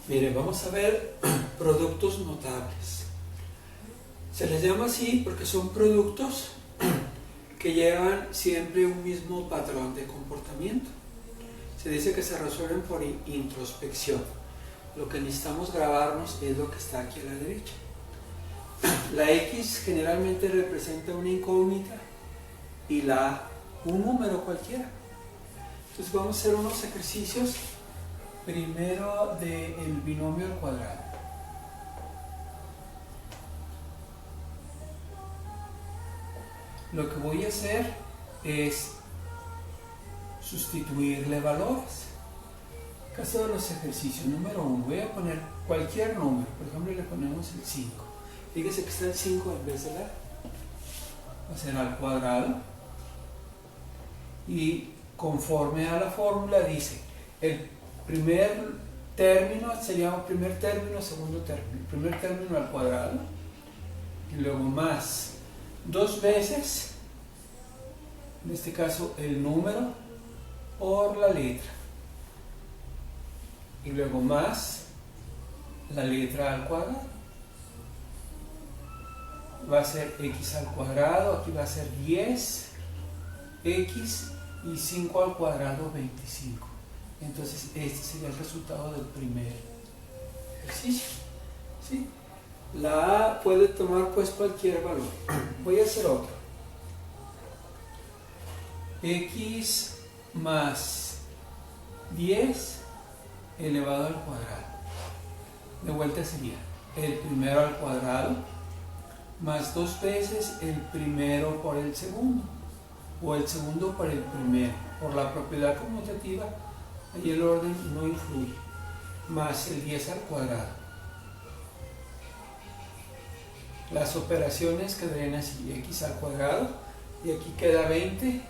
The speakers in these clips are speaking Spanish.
Mire, vamos a ver productos notables. Se les llama así porque son productos que llevan siempre un mismo patrón de comportamiento. Se dice que se resuelven por introspección. Lo que necesitamos grabarnos es lo que está aquí a la derecha. La X generalmente representa una incógnita y la A un número cualquiera. Entonces vamos a hacer unos ejercicios. Primero del binomio al cuadrado. Lo que voy a hacer es sustituirle valores. Caso de los ejercicios, número 1, voy a poner cualquier número, por ejemplo le ponemos el 5. Fíjese que está el 5 en vez de la, va a ser al cuadrado, y conforme a la fórmula dice, el primer término se llama primer término, segundo término, primer término al cuadrado, y luego más dos veces, en este caso el número por la letra, y luego más la letra al cuadrado. Va a ser x al cuadrado, aquí va a ser 10, x y 5 al cuadrado 25. Entonces este sería el resultado del primer ejercicio, ¿sí? La A puede tomar pues cualquier valor. Voy a hacer otro. X más 10 elevado al cuadrado. De vuelta sería el primero al cuadrado más dos veces el primero por el segundo, o el segundo por el primero. Por la propiedad conmutativa, ahí el orden no influye, más el 10 al cuadrado. Las operaciones quedarían así, x al cuadrado, y aquí queda 20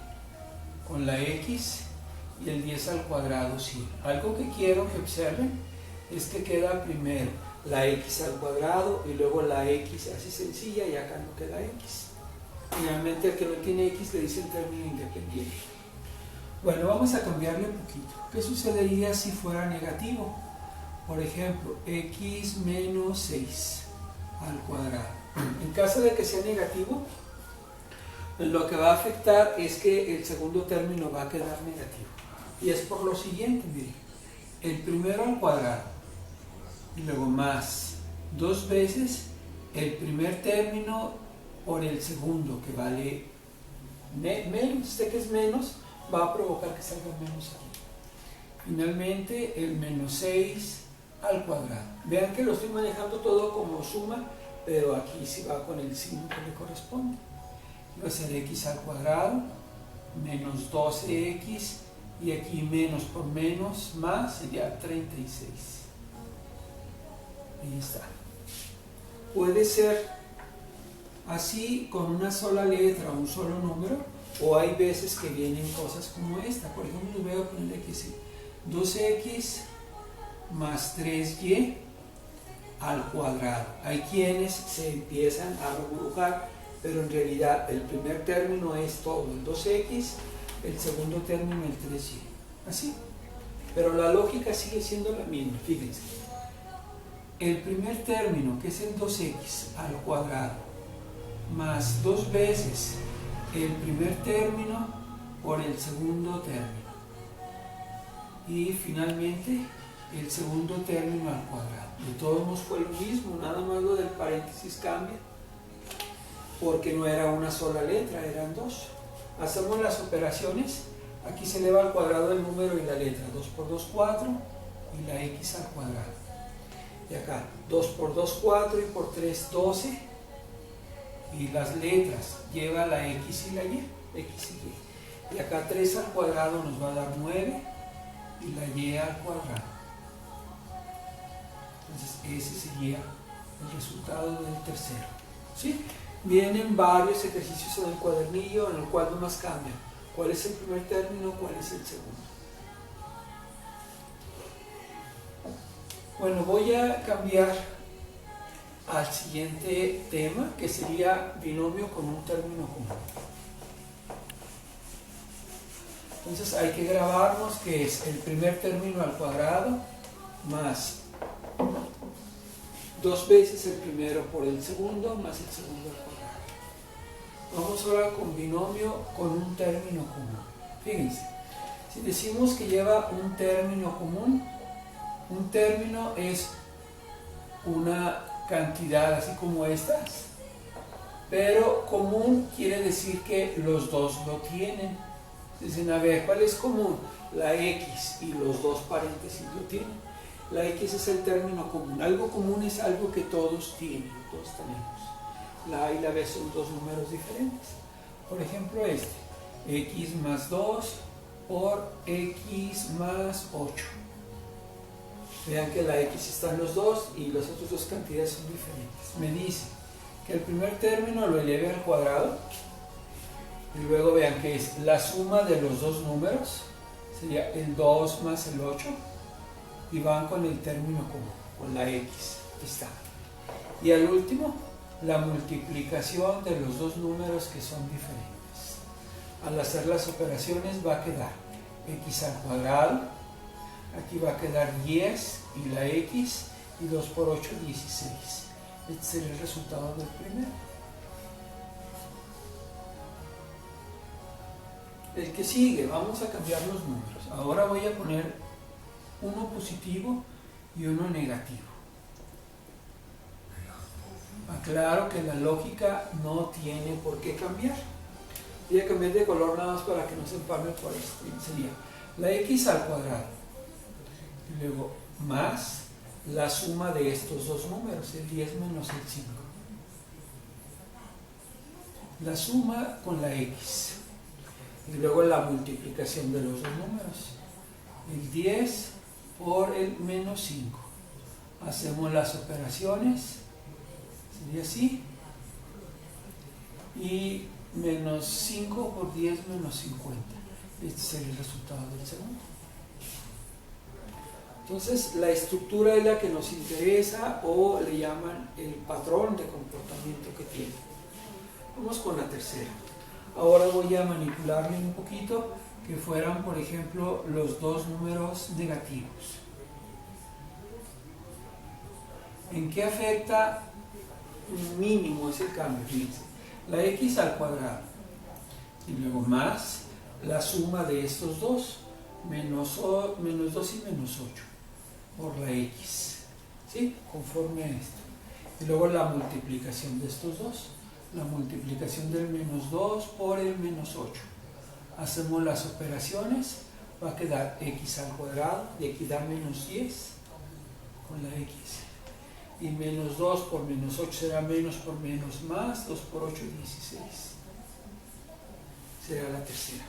con la x y el 10 al cuadrado 100. Algo que quiero que observen es que queda primero la x al cuadrado y luego la x así sencilla, y acá no queda x. Finalmente el que no tiene x le dice el término independiente. Bueno, vamos a cambiarle un poquito. ¿Qué sucedería si fuera negativo? Por ejemplo, x menos 6 al cuadrado. En caso de que sea negativo, lo que va a afectar es que el segundo término va a quedar negativo. Y es por lo siguiente, miren. El primero al cuadrado, y luego más dos veces el primer término por el segundo, que vale menos. Este que es menos va a provocar que salga menos aquí. Finalmente el menos 6 al cuadrado. Vean que lo estoy manejando todo como suma, pero aquí sí va con el signo que le corresponde. Va a ser x al cuadrado menos 12x, y aquí menos por menos más sería 36. Ahí está. Puede ser así con una sola letra o un solo número, o hay veces que vienen cosas como esta. Por ejemplo, voy a poner aquí así, 2x más 3y al cuadrado. Hay quienes se empiezan a rebujar, pero en realidad el primer término es todo el 2x, el segundo término el 3y, así. Pero la lógica sigue siendo la misma. Fíjense, el primer término, que es el 2x al cuadrado, más dos veces el primer término por el segundo término, y finalmente el segundo término al cuadrado. De todos modos fue lo mismo, nada más lo del paréntesis cambia, porque no era una sola letra, eran dos. Hacemos las operaciones, aquí se eleva al cuadrado el número y la letra, 2 por 2, 4, y la x al cuadrado. Y acá, 2 por 2, 4, y por 3, 12, y las letras, lleva la x y la y, x y y. Y acá 3 al cuadrado nos va a dar 9, y la y al cuadrado. Entonces ese sería el resultado del tercero, ¿sí? Vienen varios ejercicios en el cuadernillo en el cual nomás cambian cuál es el primer término, cuál es el segundo. Bueno, voy a cambiar al siguiente tema, que sería binomio con un término común. Entonces hay que grabarnos que es el primer término al cuadrado más 2 veces el primero por el segundo más el segundo al cuadrado. Vamos ahora con binomio con un término común. Fíjense, si decimos que lleva un término común, un término es una cantidad así como estas, pero común quiere decir que los dos lo tienen. Dicen, a ver, ¿cuál es común? La X y los dos paréntesis lo tienen. La X es el término común. Algo común es algo que todos tienen, todos tenemos. La A y la B son dos números diferentes. Por ejemplo, este, X más 2 por X más 8. Vean que la X está en los dos y las otras dos cantidades son diferentes. Me dice que el primer término lo eleve al cuadrado y luego vean que es la suma de los dos números, sería el 2 más el 8, y van con el término común, con la X, está. Y al último, la multiplicación de los dos números que son diferentes. Al hacer las operaciones va a quedar X al cuadrado, aquí va a quedar 10 y la X, y 2 por 8, 16. Este sería el resultado del primero. El que sigue, vamos a cambiar los números. Ahora voy a poner uno positivo y uno negativo. Aclaro que la lógica no tiene por qué cambiar. Voy a cambiar de color nada más para que no se empalme por esto. Sería la X al cuadrado. Y luego más la suma de estos dos números, el 10 menos el 5. La suma con la X. Y luego la multiplicación de los dos números. El 10 por el menos 5. Hacemos las operaciones. Sería así. Y menos 5 por 10 menos 50. Este sería el resultado del segundo. Entonces, la estructura es la que nos interesa o le llaman el patrón de comportamiento que tiene. Vamos con la tercera. Ahora voy a manipularle un poquito que fueran, por ejemplo, los dos números negativos. ¿En qué afecta mínimo ese cambio? Fíjense, la X al cuadrado y luego más la suma de estos dos, menos 2 y menos 8 por la X, ¿sí? Conforme a esto. Y luego la multiplicación de estos dos, la multiplicación del menos 2 por el menos 8. Hacemos las operaciones, va a quedar X al cuadrado y aquí da menos 10 con la X. Y menos 2 por menos 8 será menos por menos más, 2 por 8, 16. Será la tercera.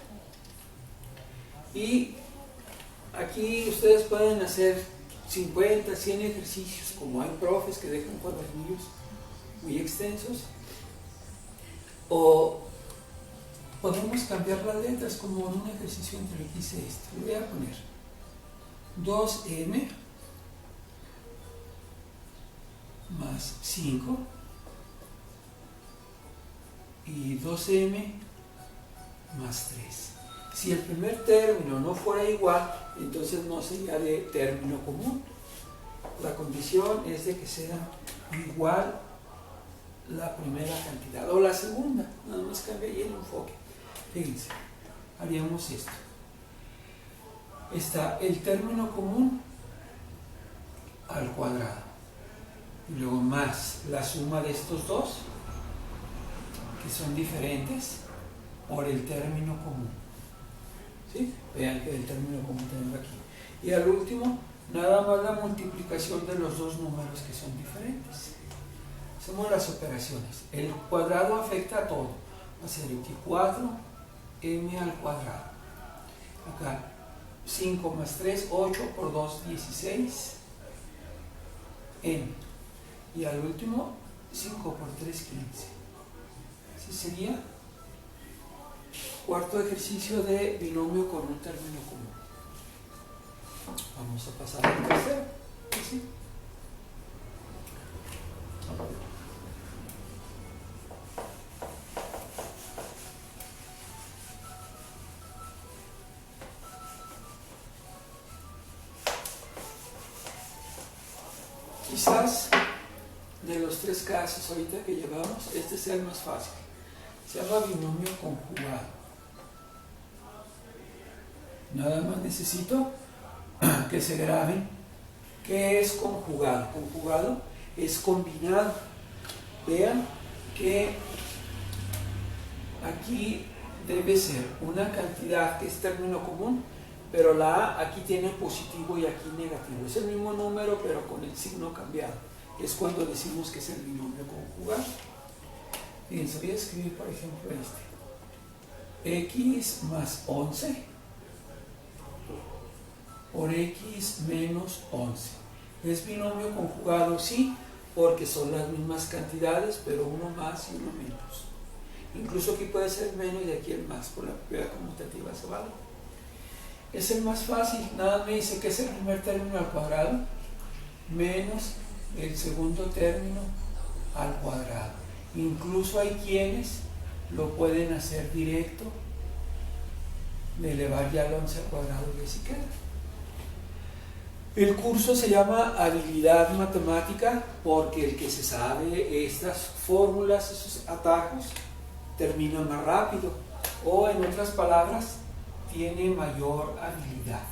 Y aquí ustedes pueden hacer 50, 100 ejercicios, como hay profes que dejan cuadernillos muy extensos. O podemos cambiar las letras como en un ejercicio entre X y este. Le voy a poner 2m más 5 y 2m más 3. Si el primer término no fuera igual, entonces no sería de término común. La condición es de que sea igual la primera cantidad o la segunda, nada más cambia ahí el enfoque. Fíjense, haríamos esto. Está el término común al cuadrado y luego más la suma de estos dos que son diferentes por el término común. ¿Sí? Vean que el término común tenemos aquí. Y al último, nada más la multiplicación de los dos números que son diferentes. Hacemos las operaciones. El cuadrado afecta a todo. Va a ser 24m al cuadrado. Acá 5 más 3, 8 por 2, 16 m. Y al último 5 por 3, 15. Ese sería cuarto ejercicio de binomio con un término común. Vamos a pasar al tercero. ¿Sí? Quizás de los tres casos ahorita que llevamos, este es el más fácil. Se llama binomio conjugado. Nada más necesito que se graben qué es conjugado. Conjugado es combinado. Vean que aquí debe ser una cantidad que es término común, pero la A aquí tiene positivo y aquí negativo. Es el mismo número, pero con el signo cambiado. Es cuando decimos que es el binomio conjugado. Fíjense, voy a escribir, por ejemplo, x más 11 por x menos 11. ¿Es binomio conjugado? Sí, porque son las mismas cantidades, pero uno más y uno menos. Incluso aquí puede ser el menos y aquí el más, por la propiedad conmutativa se vale. Es el más fácil, nada me dice que es el primer término al cuadrado menos el segundo término al cuadrado. Incluso hay quienes lo pueden hacer directo, de elevar ya al 11 al cuadrado y así queda. El curso se llama Habilidad Matemática porque el que se sabe estas fórmulas, esos atajos, termina más rápido, o en otras palabras, tiene mayor habilidad.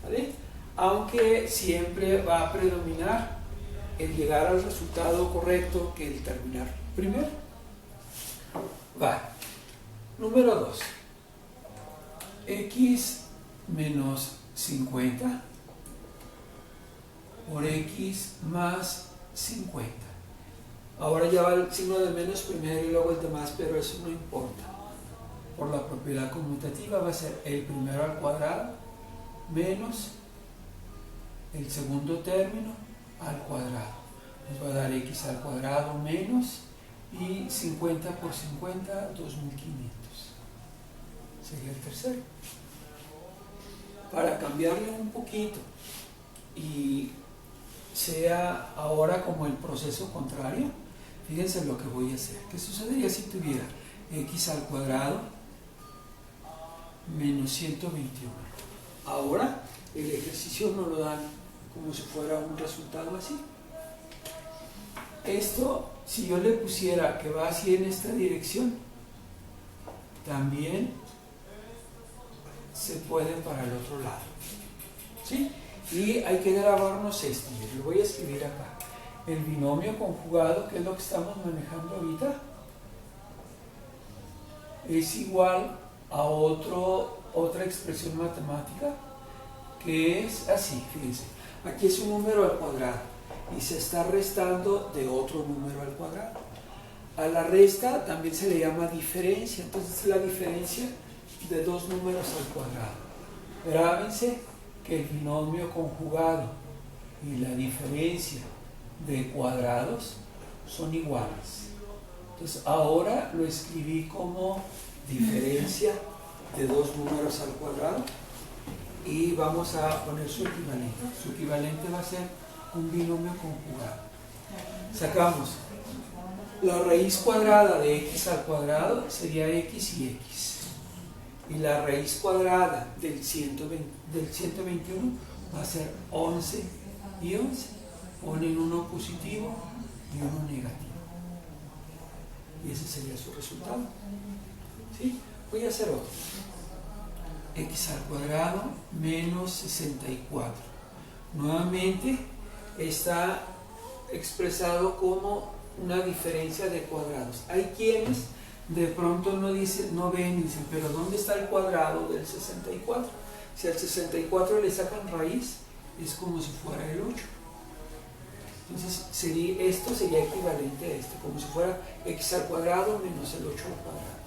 ¿Vale? Aunque siempre va a predominar el llegar al resultado correcto que el terminar primero. Vale. Número 2. X menos 50 por x más 50. Ahora ya va el signo de menos primero y luego el de más, pero eso no importa. Por la propiedad conmutativa va a ser el primero al cuadrado menos el segundo término al cuadrado. Nos va a dar x al cuadrado menos y 50 por 50, 2500. Sería el tercero. Para cambiarle un poquito y sea ahora como el proceso contrario, fíjense lo que voy a hacer. ¿Qué sucedería si tuviera x al cuadrado menos 121? Ahora el ejercicio nos lo dan como si fuera un resultado así. Esto, si yo le pusiera que va así en esta dirección, también se puede para el otro lado. ¿Sí? Y hay que grabarnos esto. Lo voy a escribir acá. El binomio conjugado, que es lo que estamos manejando ahorita, es igual a otra expresión matemática que es así, fíjense. Aquí es un número al cuadrado y se está restando de otro número al cuadrado. A la resta también se le llama diferencia. Entonces es la diferencia de dos números al cuadrado. Grábense que el binomio conjugado y la diferencia de cuadrados son iguales. Entonces ahora lo escribí como diferencia de dos números al cuadrado y vamos a poner su equivalente. Su equivalente va a ser un binomio conjugado. Sacamos la raíz cuadrada de x al cuadrado, sería x y x. Y la raíz cuadrada del 121 va a ser 11 y 11. Ponen uno positivo y uno negativo. Y ese sería su resultado. ¿Sí? Voy a hacer otro. X al cuadrado menos 64. Nuevamente está expresado como una diferencia de cuadrados. Hay quienes de pronto no ven y dicen, pero ¿dónde está el cuadrado del 64? Si al 64 le sacan raíz, es como si fuera el 8. Entonces esto sería equivalente a esto, como si fuera x al cuadrado menos el 8 al cuadrado.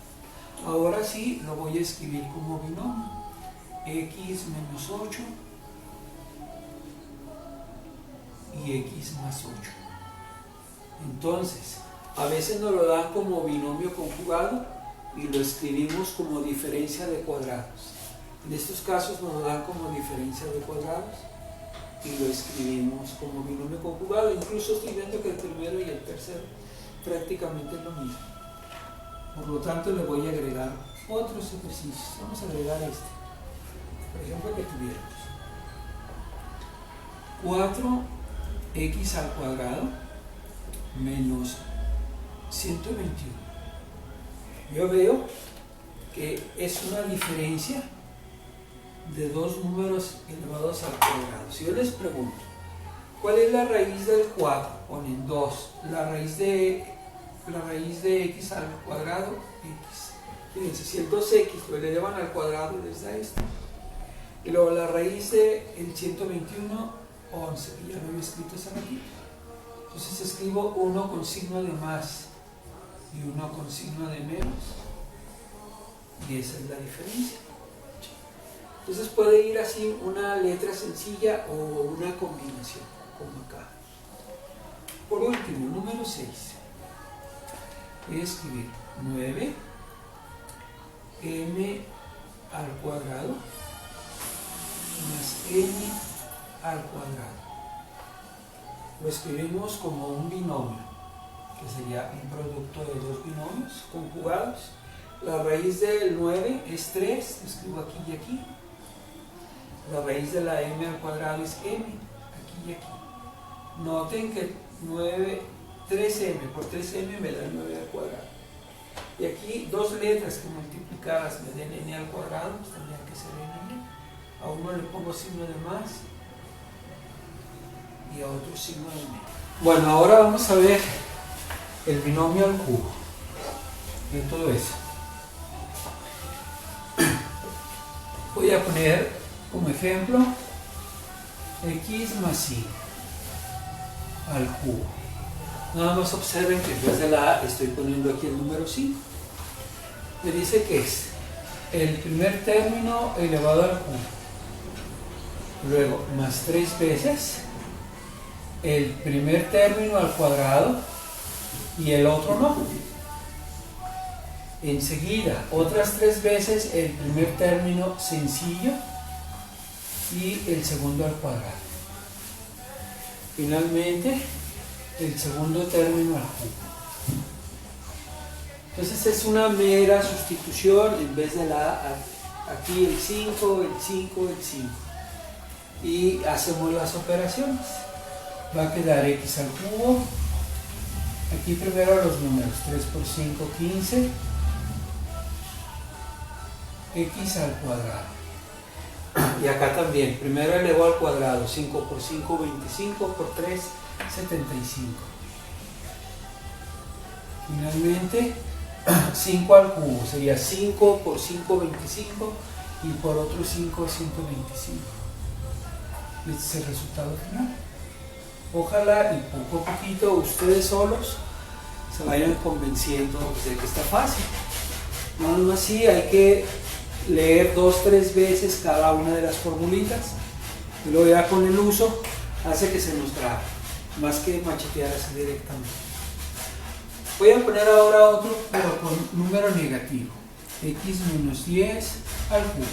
Ahora sí lo voy a escribir como binomio. X menos 8 y x más 8. Entonces, a veces nos lo dan como binomio conjugado y lo escribimos como diferencia de cuadrados. En estos casos nos lo dan como diferencia de cuadrados y lo escribimos como binomio conjugado. Incluso estoy viendo que el primero y el tercero prácticamente es lo mismo. Por lo tanto, le voy a agregar otros ejercicios. Vamos a agregar este. Por ejemplo, que tuviéramos 4x al cuadrado menos 121. Yo veo que es una diferencia de dos números elevados al cuadrado. Si yo les pregunto, ¿cuál es la raíz del 4? Ponen 2. La raíz de x al cuadrado, x. Fíjense, si el 2x lo elevan al cuadrado, les da esto. Y luego la raíz del 121, 11. Y ya lo había escrito esa aquí. Entonces escribo 1 con signo de más y 1 con signo de menos. Y esa es la diferencia. Entonces puede ir así una letra sencilla o una combinación, como acá. Por último, número 6. Voy a escribir 9m al cuadrado más n al cuadrado. Lo escribimos como un binomio, que sería un producto de dos binomios conjugados. La raíz del 9 es 3, lo escribo aquí y aquí. La raíz de la m al cuadrado es m, aquí y aquí. Noten que 3m por 3m me da 9 al cuadrado. Y aquí dos letras que multiplicadas me den n al cuadrado, pues tendrían que ser n. A uno le pongo signo de más y a otro signo de menos. Bueno, ahora vamos a ver el binomio al cubo y todo eso. Voy a poner como ejemplo x más y al cubo. Nada más observen que en vez de la A estoy poniendo aquí el número 5. Me dice que es el primer término elevado al cubo, luego más 3 veces el primer término al cuadrado y el otro no. Enseguida otras 3 veces el primer término sencillo y el segundo al cuadrado. Finalmente el segundo término al cubo. Entonces es una mera sustitución, en vez de la A, aquí el 5, el 5, el 5. Y hacemos las operaciones. Va a quedar x al cubo. Aquí primero los números, 3 por 5, 15. X al cuadrado. Y acá también, primero elevo al cuadrado, 5 por 5, 25, por 3, 75. Finalmente, 5 al cubo, sería 5 por 5, 25, y por otro 5, 125. Este es el resultado final. Ojalá y poco a poquito ustedes solos se vayan convenciendo de que está fácil. No así, hay que leer 2-3 veces cada una de las formulitas y luego ya con el uso hace que se nos grabe, más que machetear así directamente. Voy a poner ahora otro, pero con número negativo, x menos 10 al cubo.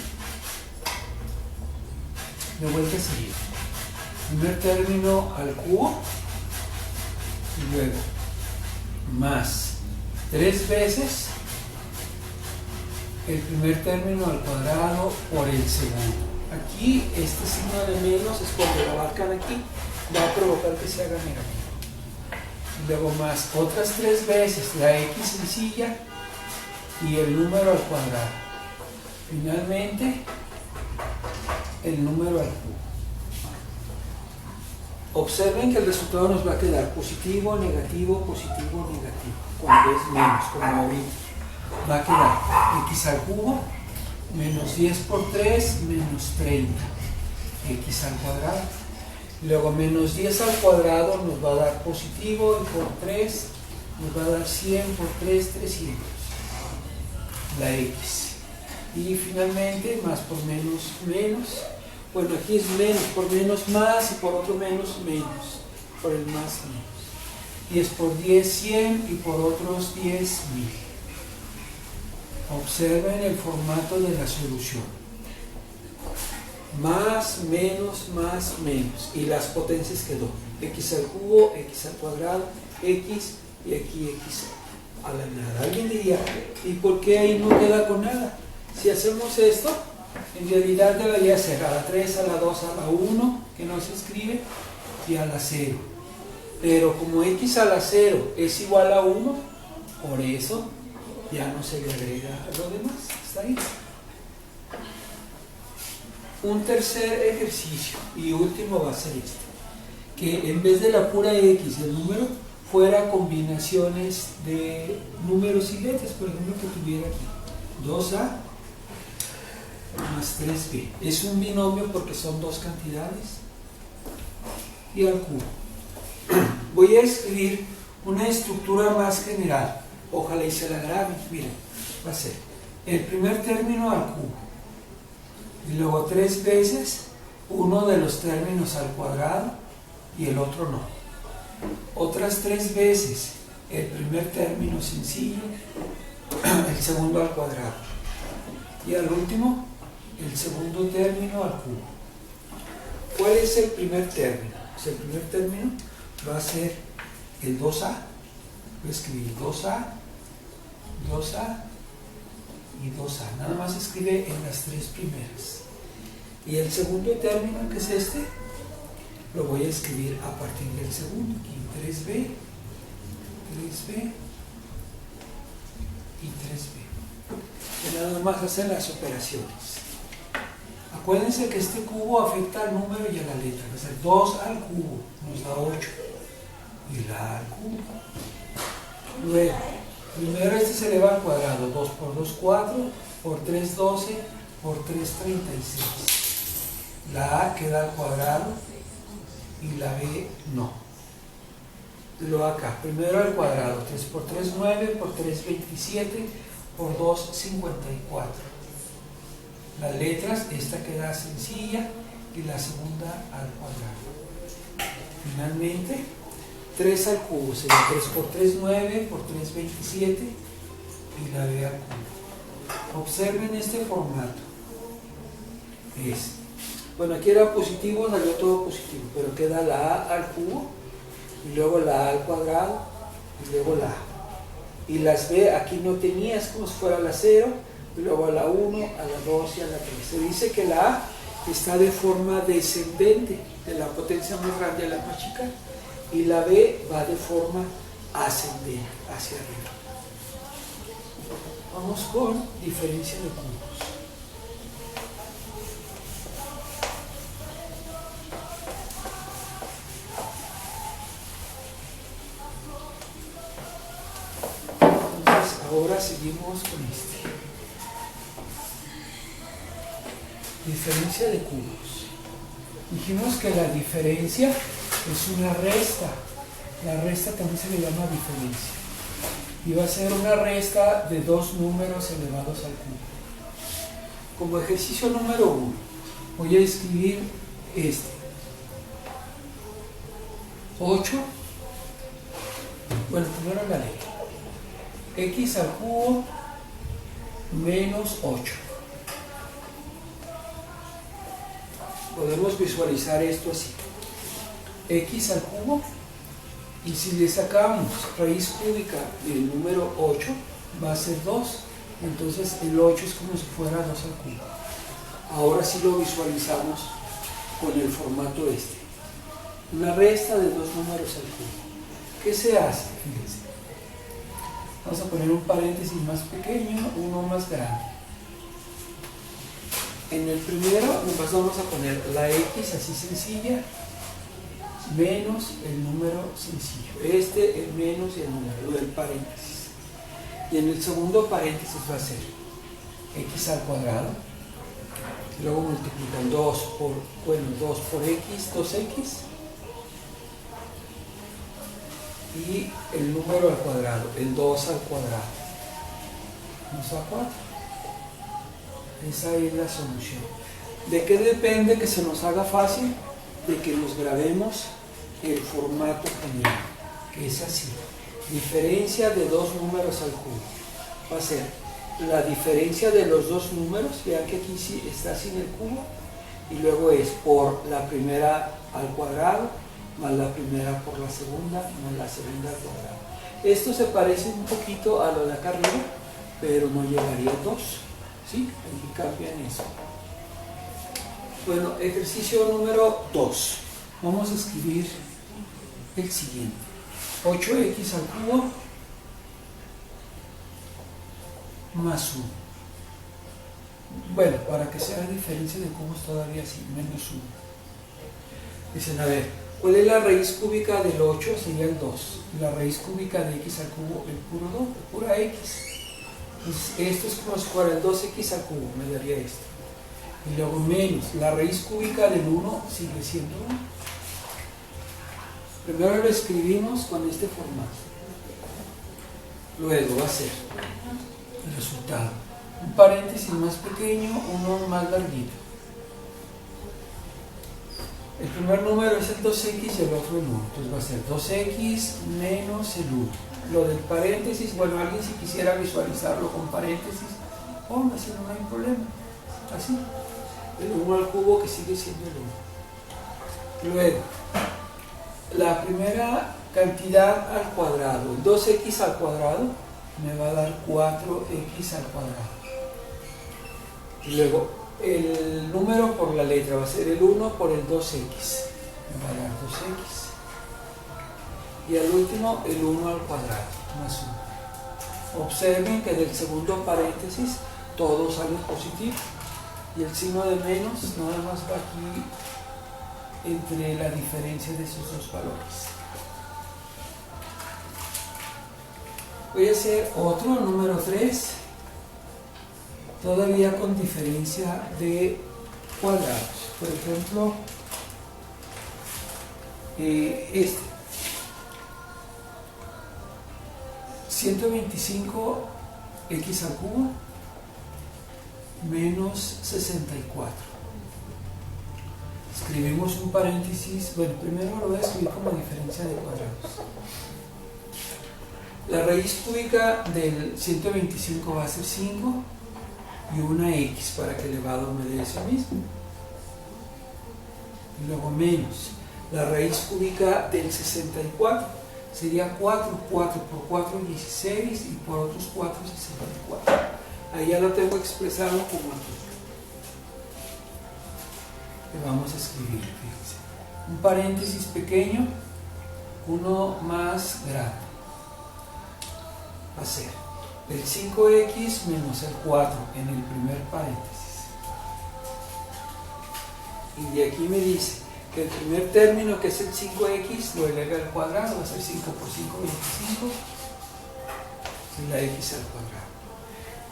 De vuelta seguida, primer término al cubo y luego más 3 veces el primer término al cuadrado por el segundo. Aquí este signo de menos es cuando lo abarcan aquí, va a provocar que se haga negativo. Y luego más otras 3 veces la x sencilla y el número al cuadrado. Finalmente el número al cubo. Observen que el resultado nos va a quedar positivo, negativo, positivo, negativo. Cuando es menos, como ahorita. Va a quedar x al cubo menos 10 por 3 menos 30 x al cuadrado. Luego menos 10 al cuadrado nos va a dar positivo y por 3 nos va a dar 100 por 3, 300. La x. Y finalmente más por menos, menos. Bueno, aquí es menos por menos más y por otro menos, menos. Por el más, menos. Y es por 10, 100 y por otros 10, 1000. Observen el formato de la solución. Más, menos, y las potencias quedó. X al cubo, x al cuadrado, x y aquí x a la nada. Alguien diría, ¿y por qué ahí no queda con nada? Si hacemos esto, en realidad debería ser a la 3, a la 2, a la 1, que no se escribe, y a la 0. pero como x a la 0 es igual a 1, por eso ya no se le agrega lo demás. ¿Está ahí? Un tercer ejercicio y último va a ser este, que en vez de la pura x el número fuera combinaciones de números y letras. Por ejemplo, que tuviera aquí 2a más 3b. Es un binomio porque son dos cantidades. Y al cubo. Voy a escribir una estructura más general. Ojalá y se la graben. Miren, va a ser el primer término al cubo. Y luego 3 veces uno de los términos al cuadrado y el otro no. Otras 3 veces el primer término sencillo, el segundo al cuadrado. Y al último, el segundo término al cubo. ¿Cuál es el primer término? Pues el primer término va a ser el 2a. Voy a escribir 2a, 2a y 2a. Nada más escribe en las 3 primeras. Y el segundo término, que es este, lo voy a escribir a partir del segundo. Aquí 3b, 3b y 3b. Y nada más hacer las operaciones. Acuérdense que este cubo afecta al número y a la letra. O sea, 2 al cubo nos da 8. Y la A al cubo. Luego, primero este se eleva al cuadrado. 2 por 2, 4. Por 3, 12. Por 3, 36. La A queda al cuadrado y la B no. Luego acá, primero al cuadrado. 3 por 3, 9. Por 3, 27. Por 2, 54. Las letras, esta queda sencilla y la segunda al cuadrado. Finalmente, 3 al cubo sería 3 por 3, 9, por 3, 27 y la B al cubo. Observen este formato. Bueno, aquí era positivo, salió todo positivo, pero queda la A al cubo y luego la A al cuadrado y luego la A. Y las B aquí no tenía, es como si fuera la 0. Y luego a la 1, a la 2 y a la 3. Se dice que la A está de forma descendente, de la potencia más grande a la más chica, y la B va de forma ascendente, hacia arriba. Vamos con diferencia de cubos. Entonces, ahora seguimos con este. Diferencia de cubos. Dijimos que la diferencia es una resta. La resta también se le llama diferencia. Y va a ser una resta de dos números elevados al cubo. Como ejercicio número 1, voy a escribir este. 8. Bueno, primero la letra. X al cubo menos 8. Podemos visualizar esto así. X al cubo, y si le sacamos raíz cúbica del número 8, va a ser 2. Entonces el 8 es como si fuera 2 al cubo. Ahora sí lo visualizamos con el formato este. Una resta de dos números al cubo. ¿Qué se hace? Fíjense. Vamos a poner un paréntesis más pequeño, uno más grande. En el primero nos vamos a poner la X así sencilla, menos el número sencillo. El menos y el número, del paréntesis. Y en el segundo paréntesis va a ser X al cuadrado. Luego multiplican 2 por X, 2X. Y el número al cuadrado, el 2 al cuadrado. Nos da 4. Esa es la solución. ¿De qué depende que se nos haga fácil? De que nos grabemos el formato general, que es así. Diferencia de dos números al cubo. Va a ser la diferencia de los dos números, vean que aquí sí está sin el cubo, y luego es por la primera al cuadrado, más la primera por la segunda, más la segunda al cuadrado. Esto se parece un poquito a lo de acá arriba, pero no llevaría 2. ¿Sí? Aquí cambian eso. Bueno, ejercicio número 2. Vamos a escribir el siguiente. 8x al cubo más 1. Bueno, para que sea diferencia de cubos todavía sí, menos 1. Dicen, a ver, ¿cuál es la raíz cúbica del 8? Sería el 2. La raíz cúbica de x al cubo, el puro 2, el pura x. Entonces, esto es como si fuera el 2x al cubo, me daría esto. Y luego menos, la raíz cúbica del 1 sigue siendo 1. Primero lo escribimos con este formato. Luego va a ser el resultado. Un paréntesis más pequeño, uno más larguito. El primer número es el 2x y el otro el 1. Entonces va a ser 2x menos el 1. Lo del paréntesis, bueno, alguien si quisiera visualizarlo con paréntesis, póngase, no hay problema. Así. El 1 al cubo que sigue siendo el 1. Luego, la primera cantidad al cuadrado, el 2x al cuadrado, me va a dar 4x al cuadrado. Y luego, el número por la letra va a ser el 1 por el 2x, me va a dar 2x. Y al último, el 1 al cuadrado, más 1. Observen que del segundo paréntesis todo sale positivo. Y el signo de menos nada más va aquí entre la diferencia de esos dos valores. Voy a hacer otro, número 3, todavía con diferencia de cuadrados. Por ejemplo, este. 125x al cubo menos 64. Escribimos un paréntesis. Bueno, primero lo voy a escribir como diferencia de cuadrados. La raíz cúbica del 125 va a ser 5 y una x para que el elevado me dé eso mismo. Y luego menos la raíz cúbica del 64 sería 4 por 4, 16 y por otros 4, 64. Ahí ya lo tengo expresado como aquí. Le vamos a escribir, fíjense. Un paréntesis pequeño, uno más grande. Va a ser el 5x menos el 4 en el primer paréntesis. Y de aquí me dice que el primer término, que es el 5x, lo eleva al cuadrado, va a ser 5 por 5, 25, y la x al cuadrado.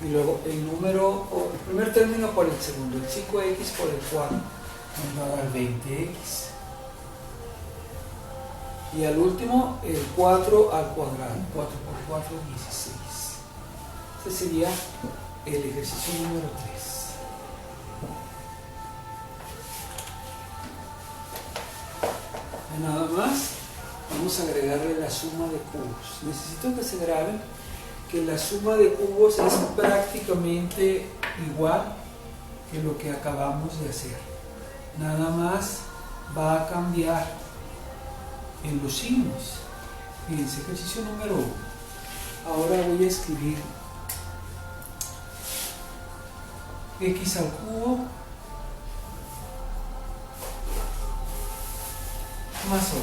Y luego el número, o el primer término por el segundo, el 5x por el 4, nos va a dar 20x. Y al último, el 4 al cuadrado, 4 por 4, 16. Este sería el ejercicio número 3. Nada más, vamos a agregarle la suma de cubos. Necesito que se graben que la suma de cubos es prácticamente igual que lo que acabamos de hacer. Nada más va a cambiar en los signos. Fíjense, ejercicio número 1. Ahora voy a escribir x al cubo más 8.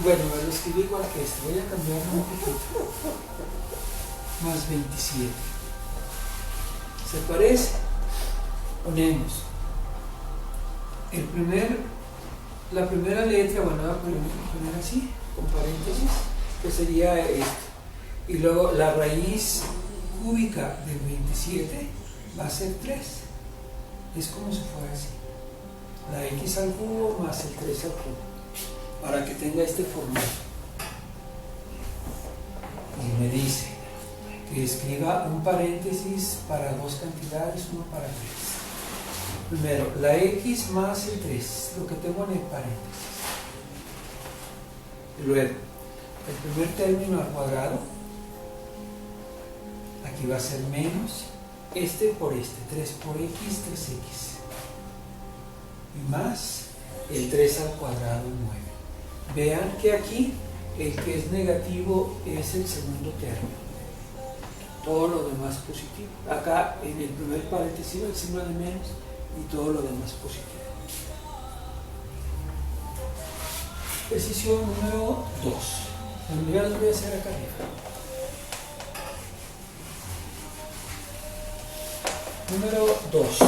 Bueno, lo escribí igual que este. Voy a cambiarlo un poquito. Más 27. ¿Se parece? Ponemos la primera letra, bueno, voy a poner así, con paréntesis, que sería esto. Y luego la raíz cúbica del 27 va a ser 3. Es como si fuera así. La x al cubo más el 3 al cubo, para que tenga este formato. Y me dice que escriba un paréntesis para dos cantidades, uno para 3. Primero, la x más el 3, lo que tengo en el paréntesis. Y luego, el primer término al cuadrado, aquí va a ser menos este por este, 3 por x, 3x. Y más el 3 al cuadrado, 9. Vean que aquí el que es negativo es el segundo término. Todo lo demás positivo. Acá en el primer paréntesis el signo de menos y todo lo demás positivo. Ejercicio número 2. Ya lo voy a hacer acá arriba. Número 2.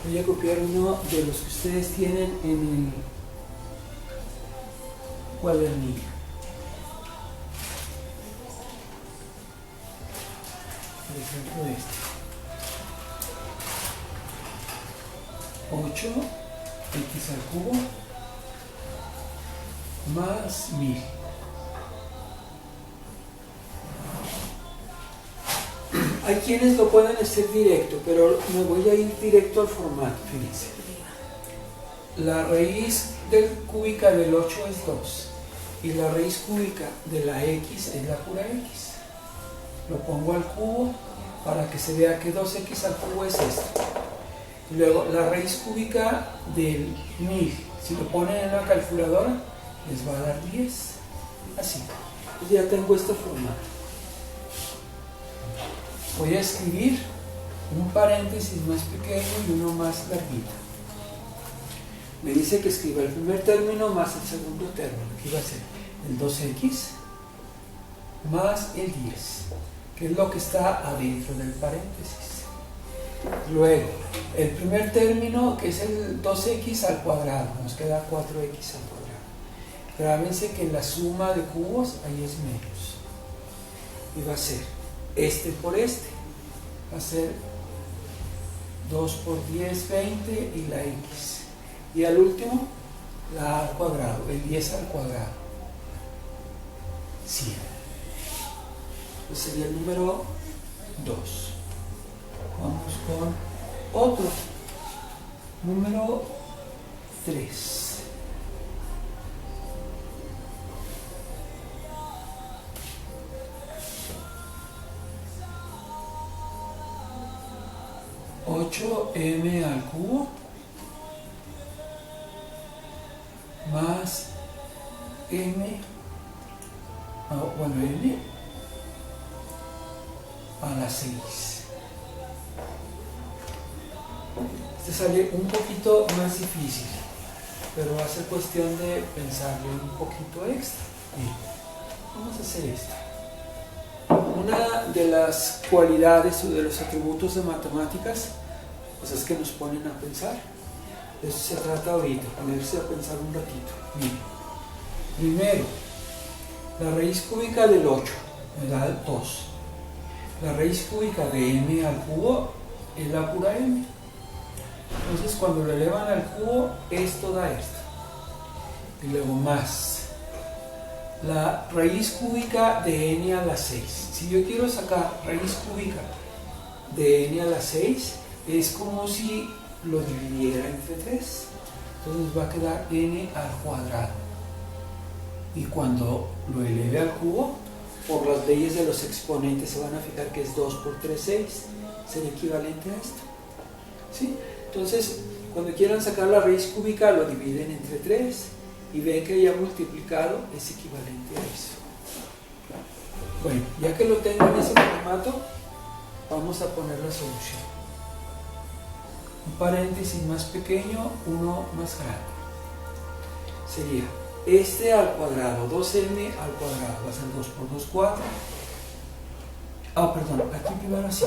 Voy a copiar uno de los que ustedes tienen en el cuadernillo. Por ejemplo, este. 8x al cubo más 1000. Hay quienes lo pueden hacer directo, pero me voy a ir directo al formato, fíjense. La raíz cúbica del 8 es 2 y la raíz cúbica de la x es la pura x. Lo pongo al cubo para que se vea que 2x al cubo es esto. Y luego la raíz cúbica del 1000, si lo ponen en la calculadora, les va a dar 10. Así. Entonces ya tengo este formato. Voy a escribir un paréntesis más pequeño y uno más larguito. Me dice que escriba el primer término más el segundo término, que va a ser el 2x más el 10, que es lo que está adentro del paréntesis. Luego, el primer término, que es el 2x al cuadrado, nos queda 4x al cuadrado. Grábense que la suma de cubos ahí es menos. Y va a ser este por este. Va a ser 2 por 10, 20 y la x. Y al último, la a al cuadrado, el 10 al cuadrado. 100. Pues sería el número 2. Vamos con otro. Número 3. (8m al cubo) más m, n a la 6. Este sale un poquito más difícil, pero va a ser cuestión de pensarle un poquito extra. Bien, vamos a hacer esto. Una de las cualidades o de los atributos de matemáticas, pues es que nos ponen a pensar. De eso se trata ahorita, ponerse a pensar un ratito. Bien. Primero, la raíz cúbica del 8 me da 2. La raíz cúbica de m al cubo es la pura m. Entonces, cuando lo elevan al cubo, esto da esto. Y luego más la raíz cúbica de n a la 6. Si yo quiero sacar raíz cúbica de n a la 6, es como si lo dividiera entre 3. Entonces va a quedar n al cuadrado. Y cuando lo eleve al cubo, por las leyes de los exponentes se van a fijar que es 2 por 3, 6. Sería equivalente a esto. ¿Sí? Entonces, cuando quieran sacar la raíz cúbica, lo dividen entre 3 y ven que ya multiplicado es equivalente a eso. Bueno, ya que lo tengo en ese formato, vamos a poner la solución. Un paréntesis más pequeño, uno más grande. Sería este al cuadrado, 2m al cuadrado, va a ser 2 por 2, 4. Perdón, aquí primero así.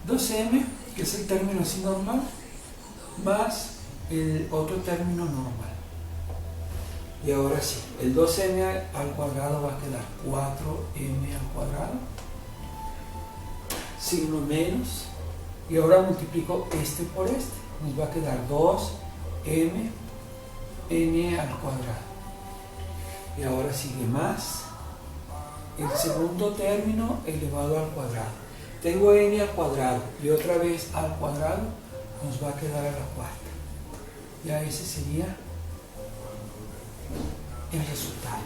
2m, que es el término así normal, más el otro término normal. Y ahora sí, el 2m al cuadrado va a quedar 4m al cuadrado, signo menos, y ahora multiplico este por este, nos va a quedar 2m n al cuadrado. Y ahora sigue más el segundo término elevado al cuadrado. Tengo n al cuadrado y otra vez al cuadrado, nos va a quedar a la cuarta. Ya ese sería el resultado.